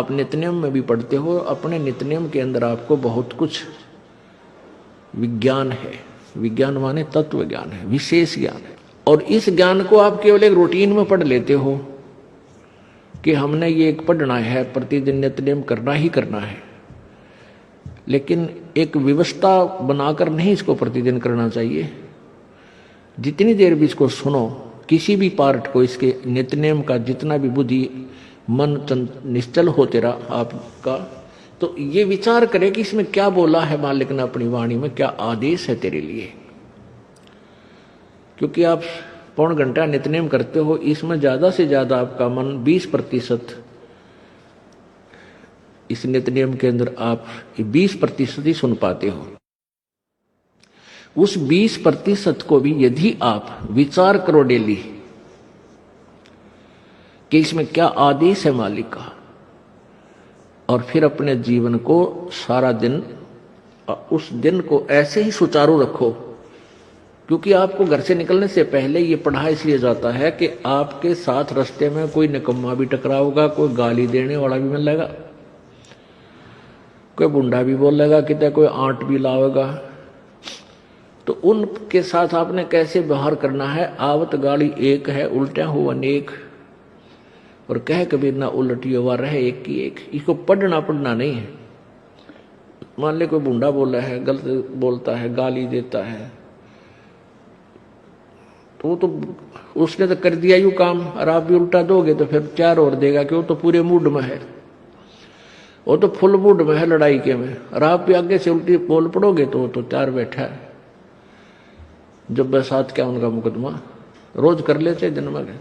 आप नित्यनियम में भी पढ़ते हो, अपने नित्यनियम के अंदर आपको बहुत कुछ विज्ञान है। विज्ञान माने तत्व ज्ञान है, विशेष ज्ञान है। और इस ज्ञान को आप केवल एक रूटीन में पढ़ लेते हो कि हमने ये एक पढ़ना है, प्रतिदिन नित्यनियम करना ही करना है, लेकिन एक व्यवस्था बनाकर नहीं इसको प्रतिदिन करना चाहिए। जितनी देर भी इसको सुनो, किसी भी पार्ट को, इसके नित्यनियम का जितना भी बुद्धि मन निश्चल हो तेरा आपका, तो ये विचार करे कि इसमें क्या बोला है मालिक ने अपनी वाणी में, क्या आदेश है तेरे लिए। क्योंकि आप पौन घंटा नित्यनेम करते हो, इसमें ज्यादा से ज्यादा आपका मन 20% इस नित्यनेम के अंदर आप 20% ही सुन पाते हो। उस 20% को भी यदि आप विचार करो डेली कि इसमें क्या आदेश है मालिक का, और फिर अपने जीवन को सारा दिन, उस दिन को ऐसे ही सुचारू रखो। क्योंकि आपको घर से निकलने से पहले ये पढ़ा इसलिए जाता है कि आपके साथ रास्ते में कोई निकम्मा भी टकराओगा, कोई गाली देने वाला भी मिलेगा, कोई बुंडा भी बोलेगा, कितने कोई आंट भी लावेगा। तो उनके साथ आपने कैसे व्यवहार करना है। आवत गाली एक है, उल्टा हो अनेक, और कह कबीर ना उलटी हुआ रहे एक की एक। इसको पढ़ना नहीं है। मान ले कोई बुंडा बोला है, गलत बोलता है, गाली देता है, तो उसने तो कर दिया यूं काम, और आप भी उल्टा दोगे तो फिर 4 और देगा कि वो तो पूरे मूड में है, वो तो फुल मूड में है लड़ाई के में, और आप भी आगे से उल्टी बोल पड़ोगे तो वो तो 4 बैठा है। जब बसात क्या उनका मुकदमा रोज कर लेते दिन में।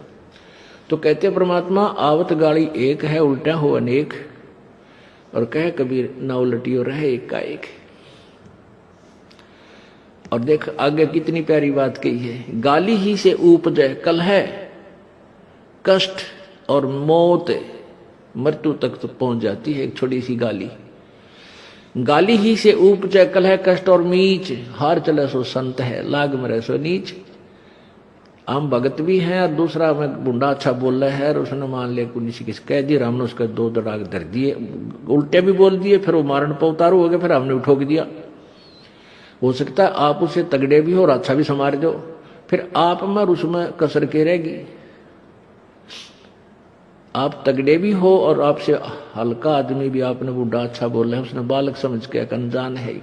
तो कहते परमात्मा आवत गाड़ी एक है, उल्टा हो अनेक, और कह कबीर ना उलटी हो रहे एक का एक। और देख आगे कितनी प्यारी बात कही है। गाली ही से उपजे कलह, कष्ट और मौत, मृत्यु तक तो पहुंच जाती है एक छोटी सी गाली। गाली ही से उपजे कलह, कष्ट और मीच, हार चले सो संत है, लाग मरे सो नीच। हम भगत भी हैं, और दूसरा में बुंडा अच्छा बोल रहा है, और उसने मान लिया किसी किस कह दिया, हमने उसका 2 दड़ाक धर दिए, उल्टे भी बोल दिए, फिर वो मारण पर उतारू हो गए, फिर हमने उठोक दिया। हो सकता है आप उसे तगड़े भी हो और अच्छा भी समार दो, फिर आप में और उसमें कसर के रहेगी। आप तगड़े भी हो और आपसे हल्का आदमी भी आपने बुढ़ा अच्छा बोल रहा है, उसने बालक समझ के अनजान है,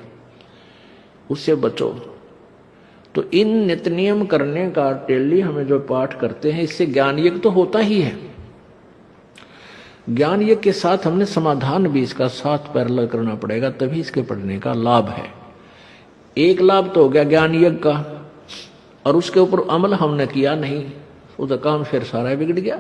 उससे बचो। तो इन नित्य नियम करने का डेली हमें जो पाठ करते हैं, इससे ज्ञान यज्ञ तो होता ही है। ज्ञान यज्ञ के साथ हमने समाधान भी इसका साथ पैरेलल करना पड़ेगा, तभी इसके पढ़ने का लाभ है। एक लाभ तो हो गया ज्ञान यज्ञ का, और उसके ऊपर अमल हमने किया नहीं, उसका काम फिर सारा बिगड़ गया।